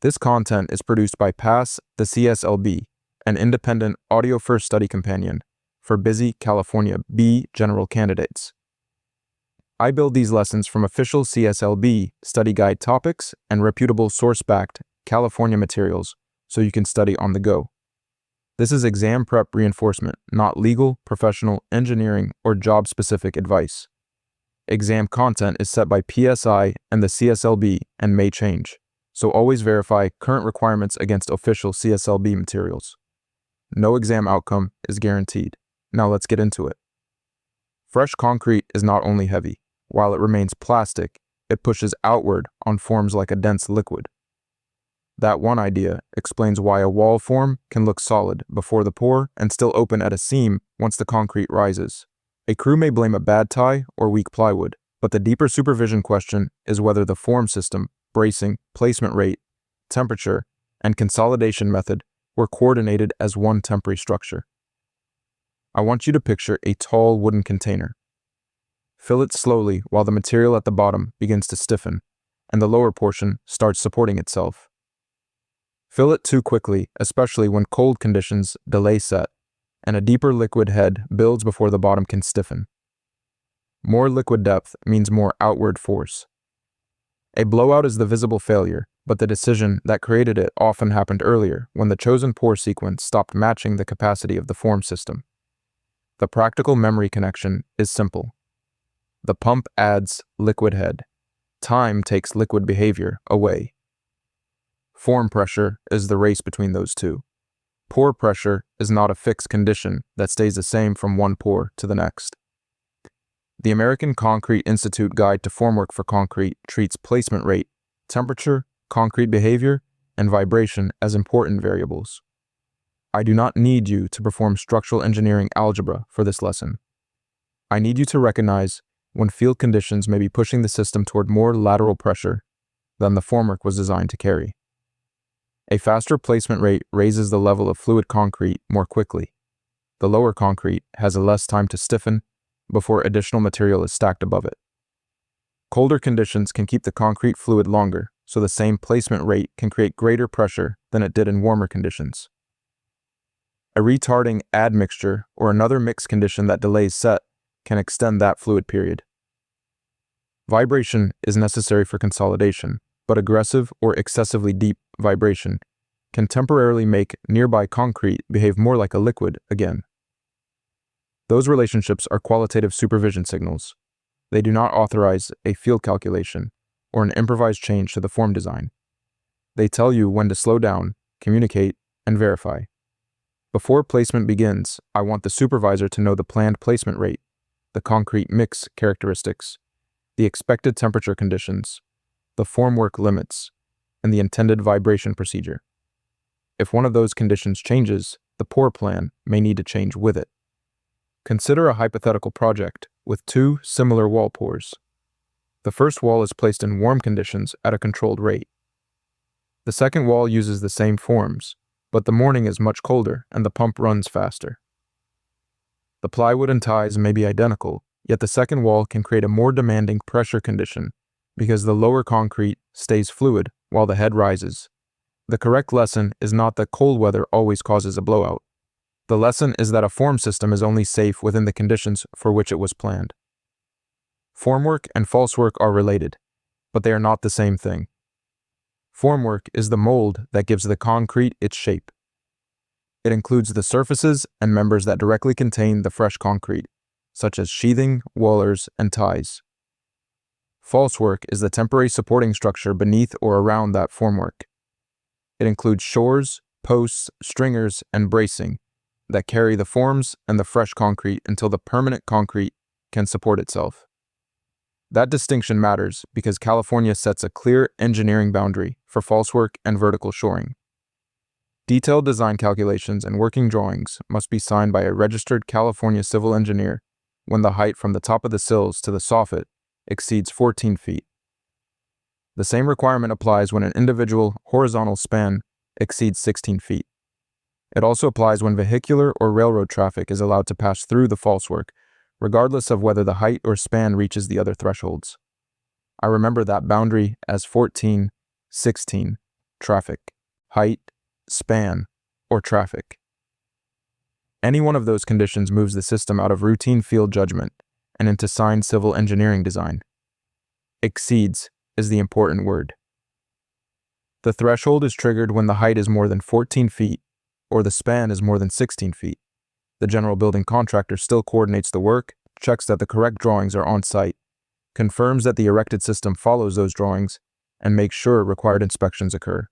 This content is produced by PASS, the CSLB, an independent audio-first study companion for busy California B general candidates. I build these lessons from official CSLB study guide topics and reputable source-backed California materials so you can study on the go. This is exam prep reinforcement, not legal, professional, engineering, or job-specific advice. Exam content is set by PSI and the CSLB and may change, so always verify current requirements against official CSLB materials. No exam outcome is guaranteed. Now let's get into it. Fresh concrete is not only heavy. While it remains plastic, it pushes outward on forms like a dense liquid. That one idea explains why a wall form can look solid before the pour and still open at a seam once the concrete rises. A crew may blame a bad tie or weak plywood, but the deeper supervision question is whether the form system, bracing, placement rate, temperature, and consolidation method were coordinated as one temporary structure. I want you to picture a tall wooden container. Fill it slowly while the material at the bottom begins to stiffen, and the lower portion starts supporting itself. Fill it too quickly, especially when cold conditions delay set, and a deeper liquid head builds before the bottom can stiffen. More liquid depth means more outward force. A blowout is the visible failure, but the decision that created it often happened earlier when the chosen pour sequence stopped matching the capacity of the form system. The practical memory connection is simple. The pump adds liquid head. Time takes liquid behavior away. Form pressure is the race between those two. Pour pressure is not a fixed condition that stays the same from one pour to the next. The American Concrete Institute Guide to Formwork for Concrete treats placement rate, temperature, concrete behavior, and vibration as important variables. I do not need you to perform structural engineering algebra for this lesson. I need you to recognize when field conditions may be pushing the system toward more lateral pressure than the formwork was designed to carry. A faster placement rate raises the level of fluid concrete more quickly. The lower concrete has less time to stiffen before additional material is stacked above it. Colder conditions can keep the concrete fluid longer, so the same placement rate can create greater pressure than it did in warmer conditions. A retarding admixture or another mixed condition that delays set can extend that fluid period. Vibration is necessary for consolidation, but aggressive or excessively deep vibration can temporarily make nearby concrete behave more like a liquid again. Those relationships are qualitative supervision signals. They do not authorize a field calculation or an improvised change to the form design. They tell you when to slow down, communicate, and verify. Before placement begins, I want the supervisor to know the planned placement rate, the concrete mix characteristics, the expected temperature conditions, the formwork limits, and the intended vibration procedure. If one of those conditions changes, the pour plan may need to change with it. Consider a hypothetical project with two similar wall pours. The first wall is placed in warm conditions at a controlled rate. The second wall uses the same forms, but the morning is much colder and the pump runs faster. The plywood and ties may be identical, yet the second wall can create a more demanding pressure condition because the lower concrete stays fluid while the head rises. The correct lesson is not that cold weather always causes a blowout. The lesson is that a form system is only safe within the conditions for which it was planned. Formwork and falsework are related, but they are not the same thing. Formwork is the mold that gives the concrete its shape. It includes the surfaces and members that directly contain the fresh concrete, such as sheathing, wallers, and ties. Falsework is the temporary supporting structure beneath or around that formwork. It includes shores, posts, stringers, and bracing that carry the forms and the fresh concrete until the permanent concrete can support itself. That distinction matters because California sets a clear engineering boundary for falsework and vertical shoring. Detailed design calculations and working drawings must be signed by a registered California civil engineer when the height from the top of the sills to the soffit exceeds 14 feet. The same requirement applies when an individual horizontal span exceeds 16 feet. It also applies when vehicular or railroad traffic is allowed to pass through the falsework, regardless of whether the height or span reaches the other thresholds. I remember that boundary as 14, 16, traffic, height, span, or traffic. Any one of those conditions moves the system out of routine field judgment and into signed civil engineering design. Exceeds is the important word. The threshold is triggered when the height is more than 14 feet or the span is more than 16 feet. The general building contractor still coordinates the work, checks that the correct drawings are on site, confirms that the erected system follows those drawings, and makes sure required inspections occur.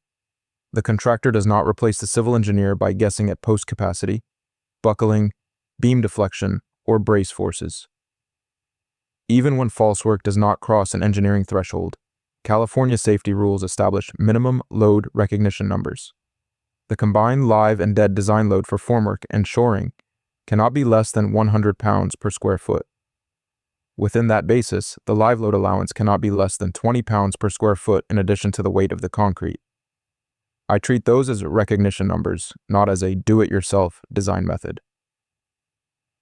The contractor does not replace the civil engineer by guessing at post capacity, buckling, beam deflection, or brace forces. Even when Falsework does not cross an engineering threshold, California safety rules establish minimum load recognition numbers. The combined live and dead design load for formwork and shoring cannot be less than 100 pounds per square foot. Within that basis, the live load allowance cannot be less than 20 pounds per square foot in addition to the weight of the concrete. I treat those as recognition numbers, not as a do-it-yourself design method.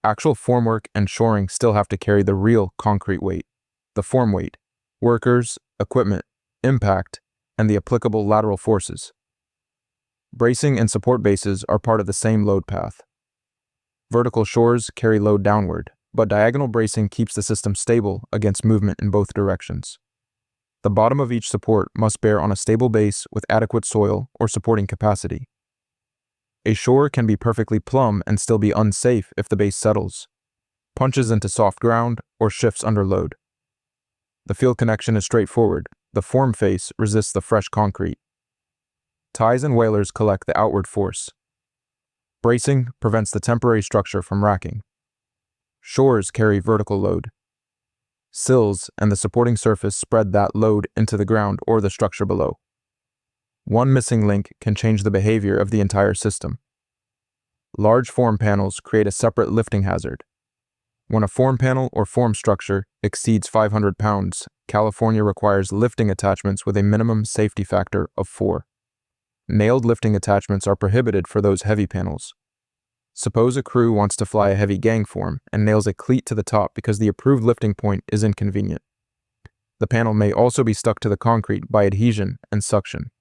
Actual formwork and shoring still have to carry the real concrete weight, the form weight, workers, equipment, impact, and the applicable lateral forces. Bracing and support bases are part of the same load path. Vertical shores carry load downward, but diagonal bracing keeps the system stable against movement in both directions. The bottom of each support must bear on a stable base with adequate soil or supporting capacity. A shore can be perfectly plumb and still be unsafe if the base settles, punches into soft ground, or shifts under load. The field connection is straightforward. The form face resists the fresh concrete. Ties and wailers collect the outward force. Bracing prevents the temporary structure from racking. Shores carry vertical load. Sills and the supporting surface spread that load into the ground or the structure below. One missing link can change the behavior of the entire system. Large form panels create a separate lifting hazard. When a form panel or form structure exceeds 500 pounds, California requires lifting attachments with a minimum safety factor of 4. Nailed lifting attachments are prohibited for those heavy panels. Suppose a crew wants to fly a heavy gang form and nails a cleat to the top because the approved lifting point is inconvenient. The panel may also be stuck to the concrete by adhesion and suction.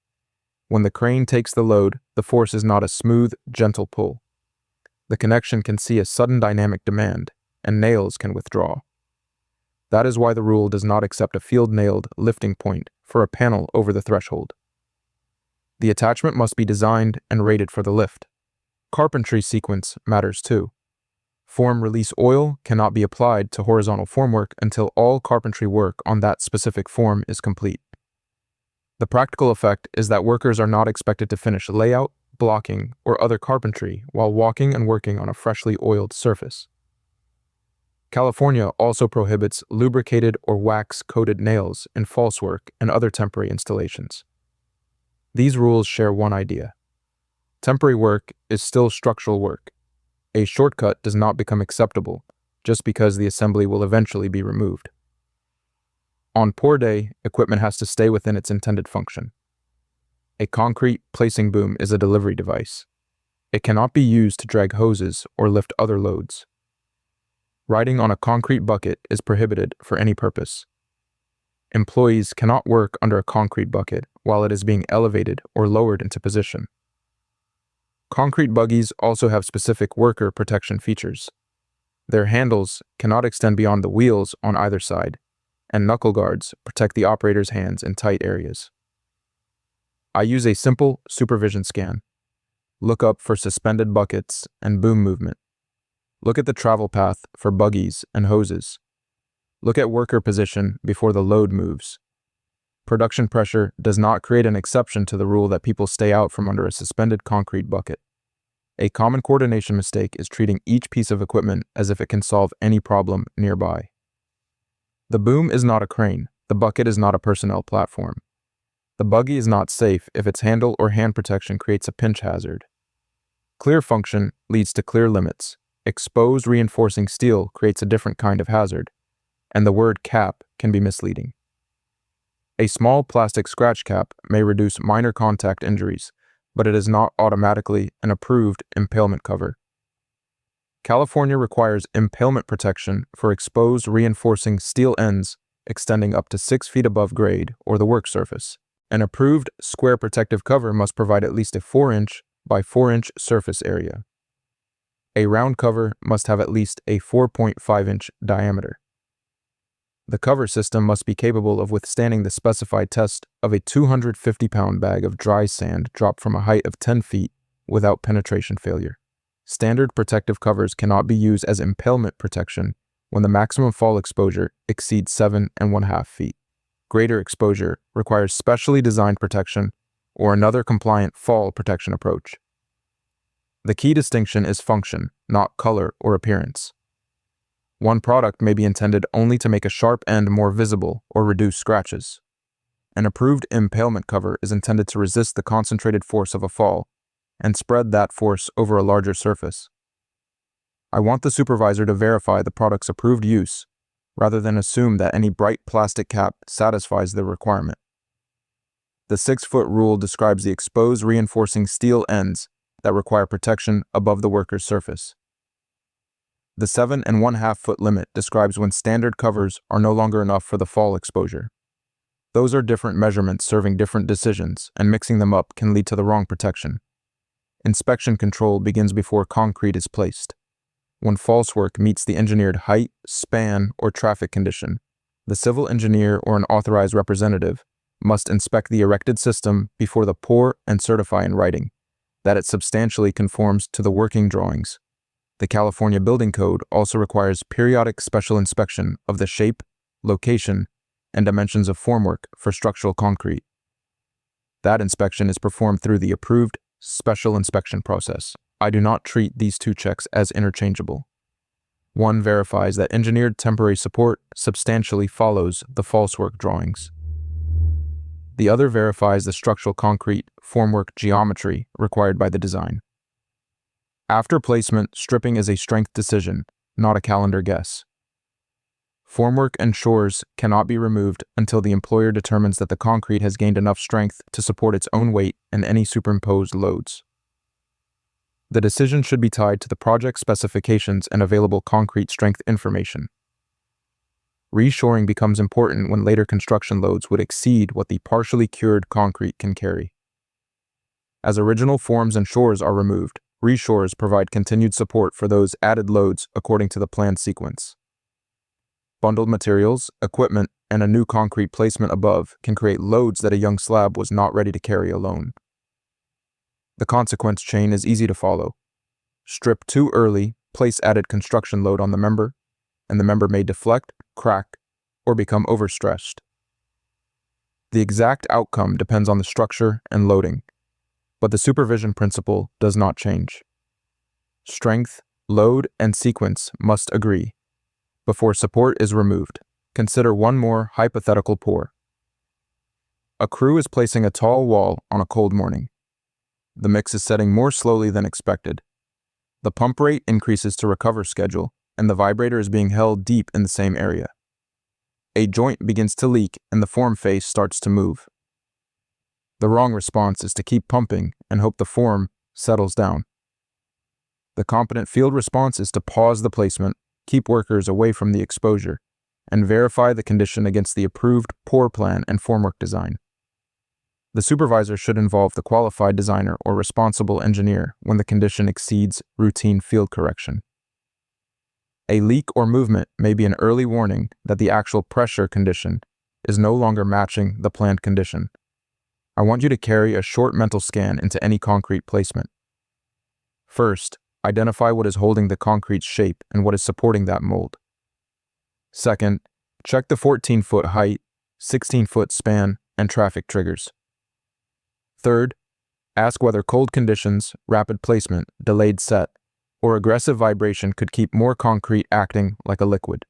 When the crane takes the load, the force is not a smooth, gentle pull. The connection can see a sudden dynamic demand, and nails can withdraw. That is why the rule does not accept a field-nailed lifting point for a panel over the threshold. The attachment must be designed and rated for the lift. Carpentry sequence matters too. Form release oil cannot be applied to horizontal formwork until all carpentry work on that specific form is complete. The practical effect is that workers are not expected to finish layout, blocking, or other carpentry while walking and working on a freshly oiled surface. California also prohibits lubricated or wax-coated nails in falsework and other temporary installations. These rules share one idea. Temporary work is still structural work. A shortcut does not become acceptable just because the assembly will eventually be removed. On poor day, equipment has to stay within its intended function. A concrete placing boom is a delivery device. It cannot be used to drag hoses or lift other loads. Riding on a concrete bucket is prohibited for any purpose. Employees cannot work under a concrete bucket while it is being elevated or lowered into position. Concrete buggies also have specific worker protection features. Their handles cannot extend beyond the wheels on either side, and knuckle guards protect the operator's hands in tight areas. I use a simple supervision scan. Look up for suspended buckets and boom movement. Look at the travel path for buggies and hoses. Look at worker position before the load moves. Production pressure does not create an exception to the rule that people stay out from under a suspended concrete bucket. A common coordination mistake is treating each piece of equipment as if it can solve any problem nearby. The boom is not a crane. The bucket is not a personnel platform. The buggy is not safe if its handle or hand protection creates a pinch hazard. Clear function leads to clear limits. Exposed reinforcing steel creates a different kind of hazard, and the word cap can be misleading. A small plastic scratch cap may reduce minor contact injuries, but it is not automatically an approved impalement cover. California requires impalement protection for exposed reinforcing steel ends extending up to 6 feet above grade or the work surface. An approved square protective cover must provide at least a 4-inch by 4-inch surface area. A round cover must have at least a 4.5-inch diameter. The cover system must be capable of withstanding the specified test of a 250-pound bag of dry sand dropped from a height of 10 feet without penetration failure. Standard protective covers cannot be used as impalement protection when the maximum fall exposure exceeds 7.5 feet. Greater exposure requires specially designed protection or another compliant fall protection approach. The key distinction is function, not color or appearance. One product may be intended only to make a sharp end more visible or reduce scratches. An approved impalement cover is intended to resist the concentrated force of a fall and spread that force over a larger surface. I want the supervisor to verify the product's approved use rather than assume that any bright plastic cap satisfies the requirement. The 6-foot rule describes the exposed reinforcing steel ends that require protection above the worker's surface. The 7.5-foot limit describes when standard covers are no longer enough for the fall exposure. Those are different measurements serving different decisions, and mixing them up can lead to the wrong protection. Inspection control begins before concrete is placed. When falsework meets the engineered height, span, or traffic condition, the civil engineer or an authorized representative must inspect the erected system before the pour and certify in writing that it substantially conforms to the working drawings. The California Building Code also requires periodic special inspection of the shape, location, and dimensions of formwork for structural concrete. That inspection is performed through the approved special inspection process. I do not treat these two checks as interchangeable. One verifies that engineered temporary support substantially follows the falsework drawings. The other verifies the structural concrete formwork geometry required by the design. After placement, stripping is a strength decision, not a calendar guess. Formwork and shores cannot be removed until the employer determines that the concrete has gained enough strength to support its own weight and any superimposed loads. The decision should be tied to the project specifications and available concrete strength information. Reshoring becomes important when later construction loads would exceed what the partially cured concrete can carry. As original forms and shores are removed, reshores provide continued support for those added loads according to the planned sequence. Bundled materials, equipment, and a new concrete placement above can create loads that a young slab was not ready to carry alone. The consequence chain is easy to follow. Strip too early, place added construction load on the member, and the member may deflect, crack, or become overstressed. The exact outcome depends on the structure and loading, but the supervision principle does not change. Strength, load, and sequence must agree. Before support is removed, consider one more hypothetical pour. A crew is placing a tall wall on a cold morning. The mix is setting more slowly than expected. The pump rate increases to recover schedule, and the vibrator is being held deep in the same area. A joint begins to leak and the form face starts to move. The wrong response is to keep pumping and hope the form settles down. The competent field response is to pause the placement, keep workers away from the exposure, and verify the condition against the approved pour plan and formwork design. The supervisor should involve the qualified designer or responsible engineer when the condition exceeds routine field correction. A leak or movement may be an early warning that the actual pressure condition is no longer matching the planned condition. I want you to carry a short mental scan into any concrete placement. First, identify what is holding the concrete's shape and what is supporting that mold. Second, check the 14-foot height, 16-foot span, and traffic triggers. Third, ask whether cold conditions, rapid placement, delayed set, or aggressive vibration could keep more concrete acting like a liquid.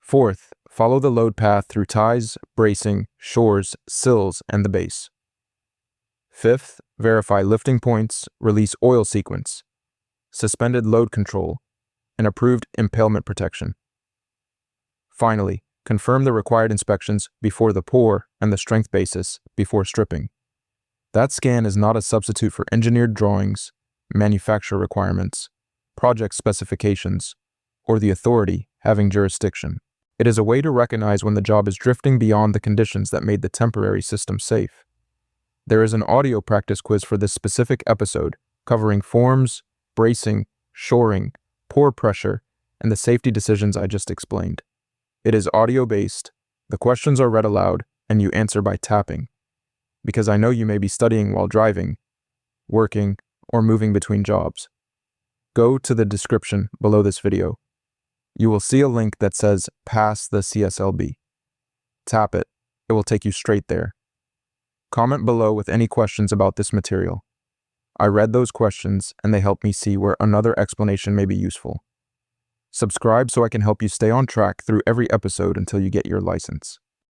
Fourth, follow the load path through ties, bracing, shores, sills, and the base. Fifth, verify lifting points, release oil sequence, suspended load control, and approved impalement protection. Finally, confirm the required inspections before the pour and the strength basis before stripping. That scan is not a substitute for engineered drawings, manufacturer requirements, project specifications, or the authority having jurisdiction. It is a way to recognize when the job is drifting beyond the conditions that made the temporary system safe. There is an audio practice quiz for this specific episode, covering forms, bracing, shoring, pour pressure, and the safety decisions I just explained. It is audio-based, the questions are read aloud, and you answer by tapping. Because I know you may be studying while driving, working, or moving between jobs. Go to the description below this video. You will see a link that says Pass the CSLB. Tap it. It will take you straight there. Comment below with any questions about this material. I read those questions and they help me see where another explanation may be useful. Subscribe so I can help you stay on track through every episode until you get your license.